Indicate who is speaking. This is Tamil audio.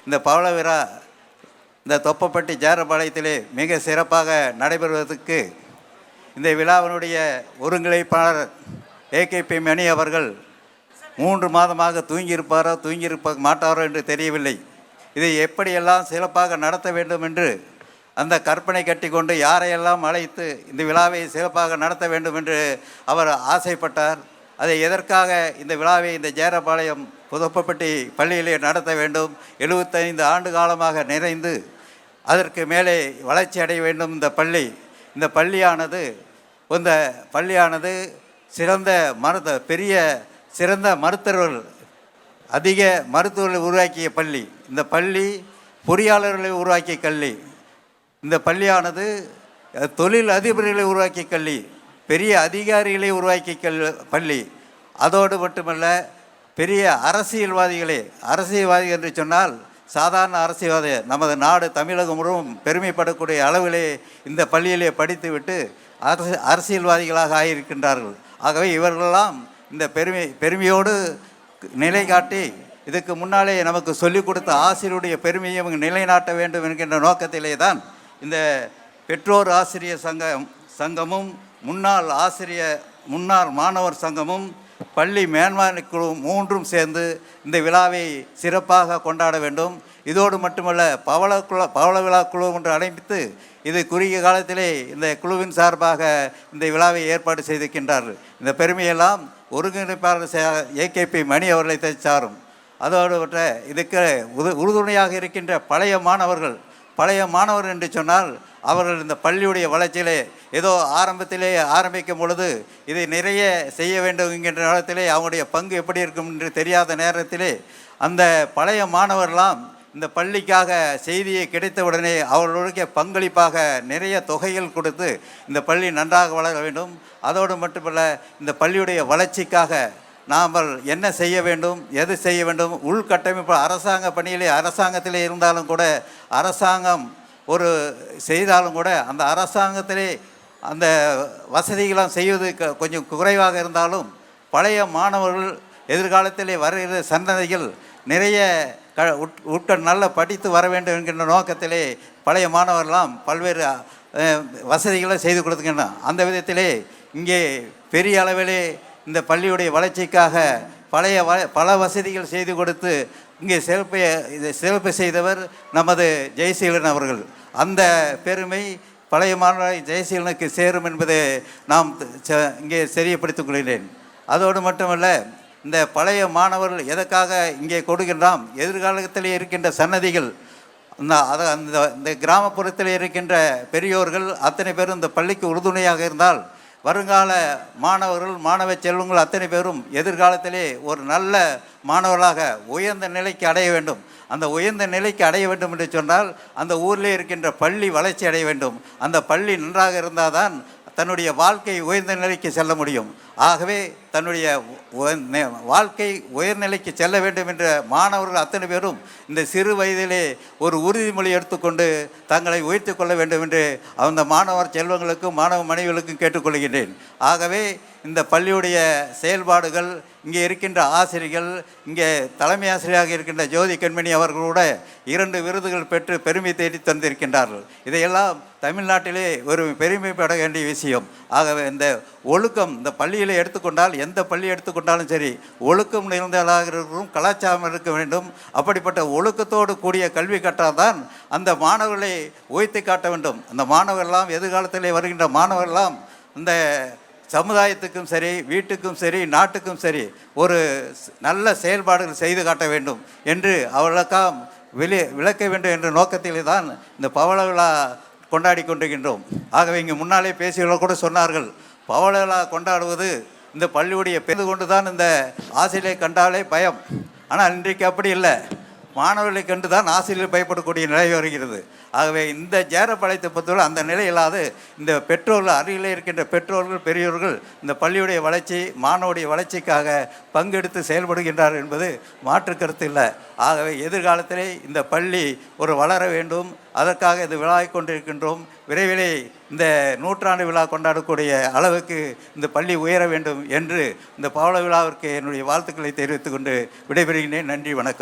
Speaker 1: இந்த பவள விழா இந்த தொப்பப்பட்டி ஜேரபாளையத்திலே மிக சிறப்பாக நடைபெறுவதற்கு இந்த விழாவினுடைய ஒருங்கிணைப்பாளர் ஏகேபி மணி அவர்கள் 3 மாதமாக தூங்கியிருக்க மாட்டாரோ என்று தெரியவில்லை. இதை எப்படியெல்லாம் சிறப்பாக நடத்த வேண்டும் என்று அந்த கற்பனை கட்டி கொண்டு யாரையெல்லாம் அழைத்து இந்த விழாவை சிறப்பாக நடத்த வேண்டும் என்று அவர் ஆசைப்பட்டார். அதை எதற்காக இந்த விழாவை இந்த ஜேரபாளையம் புதப்பப்பட்டி பள்ளியிலே நடத்த வேண்டும், 75 ஆண்டு காலமாக நிறைந்து அதற்கு மேலே வளர்ச்சி அடைய வேண்டும் இந்த பள்ளியானது சிறந்த மருத்துவர்கள் அதிக மருத்துவர்களை உருவாக்கிய பள்ளி. இந்த பள்ளி பொறியாளர்களை உருவாக்கிய கல்வி. இந்த பள்ளியானது தொழில் அதிபர்களை உருவாக்கிய கல்வி, பெரிய அதிகாரிகளை உருவாக்கிய பள்ளி. அதோடு மட்டுமல்ல, பெரிய அரசியல்வாதிகள் என்று சொன்னால் சாதாரண அரசியல்வாதி நமது நாடு தமிழகம் முழுவதும் பெருமைப்படக்கூடிய அளவிலே இந்த பள்ளியிலே படித்துவிட்டு அரசியல்வாதிகளாக ஆகியிருக்கின்றார்கள். ஆகவே இவர்களெல்லாம் இந்த பெருமையோடு நிலை காட்டி இதுக்கு முன்னாலே நமக்கு சொல்லிக் கொடுத்த ஆசிரியருடைய பெருமையை நிலைநாட்ட வேண்டும் என்கின்ற நோக்கத்திலே தான் இந்த பெற்றோர் ஆசிரியர் சங்கமும் முன்னாள் மாணவர் சங்கமும் பள்ளி மேன்மை குழு 3ம் சேர்ந்து இந்த விழாவை சிறப்பாக கொண்டாட வேண்டும். இதோடு மட்டுமல்ல, பவள விழா குழு ஒன்று அமைத்து இது குறுகிய காலத்திலே இந்த குழுவின் சார்பாக இந்த விழாவை ஏற்பாடு செய்திருக்கின்றார்கள். இந்த பெருமையெல்லாம் ஒருங்கிணைப்பாளர் ஏகேபி மணி அவர்களை சாரும். அதோடு இதுக்கு உறுதுணையாக இருக்கின்ற பழைய மாணவர் என்று சொன்னால் அவர்கள் இந்த பள்ளியுடைய வளர்ச்சியிலே ஏதோ ஆரம்பிக்கும் பொழுது இதை நிறைய செய்ய வேண்டும் என்கின்ற நேரத்திலே அவங்களுடைய பங்கு எப்படி இருக்கும் என்று தெரியாத நேரத்திலே அந்த பழைய மாணவர்களாம் இந்த பள்ளிக்காக செய்தியை கிடைத்தவுடனே அவர்களுடைய பங்களிப்பாக நிறைய தொகைகள் கொடுத்து இந்த பள்ளி நன்றாக வளர வேண்டும். அதோடு மட்டுமல்ல, இந்த பள்ளியுடைய வளர்ச்சிக்காக நாம் என்ன செய்ய வேண்டும், எது செய்ய வேண்டும், உள்கட்டமைப்பு அரசாங்க அரசாங்கத்திலே இருந்தாலும் கூட அரசாங்கம் செய்தாலும் கூட அந்த அரசாங்கத்திலே அந்த வசதிகளாம் செய்வது கொஞ்சம் குறைவாக இருந்தாலும் பழைய மாணவர்கள் எதிர்காலத்திலே வருகிற சந்ததிகள் நிறைய நல்ல படித்து வர வேண்டும் என்கின்ற நோக்கத்திலே பழைய மாணவர்களாம் பல்வேறு வசதிகளை செய்து கொடுத்துக்கின்றன. அந்த விதத்திலே இங்கே பெரிய அளவிலே இந்த பள்ளியுடைய வளர்ச்சிக்காக பல வசதிகள் செய்து கொடுத்து இங்கே சிறப்பு செய்தவர் நமது ஜெயசீலன் அவர்கள். அந்த பெருமை பழைய மாணவர் ஜெயசீலனுக்கு சேரும் என்பதை நாம் இங்கே தெரியப்படுத்திக் கொள்கிறேன். அதோடு மட்டுமல்ல, இந்த பழைய மாணவர்கள் எதற்காக இங்கே கொடுக்கின்றோம், எதிர்காலத்தில் இருக்கின்ற சன்னதிகள் இந்த கிராமப்புறத்தில் இருக்கின்ற பெரியோர்கள் அத்தனை பேரும் இந்த பள்ளிக்கு உறுதுணையாக இருந்தால் வருங்கால மாணவ செல்வங்கள் அத்தனை பேரும் எதிர்காலத்திலே ஒரு நல்ல மாணவர்களாக உயர்ந்த நிலைக்கு அடைய வேண்டும். அந்த உயர்ந்த நிலைக்கு அடைய வேண்டும் என்று சொன்னால் அந்த ஊரில் இருக்கின்ற பள்ளி வளர்ச்சி அடைய வேண்டும். அந்த பள்ளி நன்றாக இருந்தால் தான் தன்னுடைய வாழ்க்கை உயர்ந்த நிலைக்கு செல்ல முடியும். ஆகவே தன்னுடைய வாழ்க்கை உயர்நிலைக்கு செல்ல வேண்டும் என்ற மாணவர்கள் அத்தனை பேரும் இந்த சிறு வயதிலே ஒரு உறுதிமொழி எடுத்துக்கொண்டு தங்களை உயர்த்தி கொள்ள வேண்டும் என்று அந்த மாணவர் செல்வங்களுக்கும் மாணவ மனைவிகளுக்கும் கேட்டுக்கொள்கின்றேன். ஆகவே இந்த பள்ளியுடைய செயல்பாடுகள், இங்கே இருக்கின்ற ஆசிரியர்கள், இங்கே தலைமை ஆசிரியராக இருக்கின்ற ஜோதி கண்மணி அவர்களோட 2 விருதுகள் பெற்று பெருமை தேடி தந்திருக்கின்றார்கள். இதையெல்லாம் தமிழ்நாட்டிலே ஒரு பெருமைப்பட வேண்டிய விஷயம். ஆகவே இந்த ஒழுக்கம் இந்த பள்ளியில் எடுத்துக்கொண்டால், எந்த பள்ளி எடுத்துக்கொண்டாலும் சரி, ஒழுக்கம் நிறைந்ததாக இருக்கும், கலாச்சாரம் இருக்க வேண்டும். அப்படிப்பட்ட ஒழுக்கத்தோடு கூடிய கல்வி கற்றால்தான் அந்த மாணவர்களை உயர்த்தி காட்ட வேண்டும். அந்த மாணவர்களெல்லாம் எதிர்காலத்திலே வருகின்ற மாணவர்களெல்லாம் இந்த சமுதாயத்துக்கும் சரி, வீட்டுக்கும் சரி, நாட்டுக்கும் சரி ஒரு நல்ல செயல்பாடுகள் செய்து காட்ட வேண்டும் என்று அவர்களுக்காக விளக்க வேண்டும் என்ற நோக்கத்திலே தான் இந்த பவள விழா கொண்டாடி கொண்டிருக்கின்றோம். ஆகவே இங்கே முன்னாலே பேசியவர்கள் கூட சொன்னார்கள், பவள விழா கொண்டாடுவது இந்த பள்ளியுடைய பேரு கொண்டு தான் இந்த ஆசிரியரை கண்டாலே பயம். ஆனால் இன்றைக்கு அப்படி இல்லை, மாணவர்களை கண்டு தான் ஆசிரியர் பயப்படக்கூடிய நிலை வருகிறது. ஆகவே இந்த ஜேரபாளையத்தை பொறுத்தவரை அந்த நிலை இல்லாது இந்த பெற்றோர்கள், அருகிலே இருக்கின்ற பெற்றோர்கள், பெரியோர்கள் இந்த பள்ளியுடைய வளர்ச்சி, மாணவருடைய வளர்ச்சிக்காக பங்கெடுத்து செயல்படுகின்றார் என்பது மாற்று கருத்து இல்லை. ஆகவே எதிர்காலத்திலே இந்த பள்ளி வளர வேண்டும். அதற்காக இது விழா கொண்டிருக்கின்றோம். விரைவிலே இந்த 100ஆண்டு விழா கொண்டாடக்கூடிய அளவுக்கு இந்த பள்ளி உயர வேண்டும் என்று இந்த பவள விழாவிற்கு என்னுடைய வாழ்த்துக்களை தெரிவித்துக் கொண்டு விடைபெறுகின்றேன். நன்றி, வணக்கம்.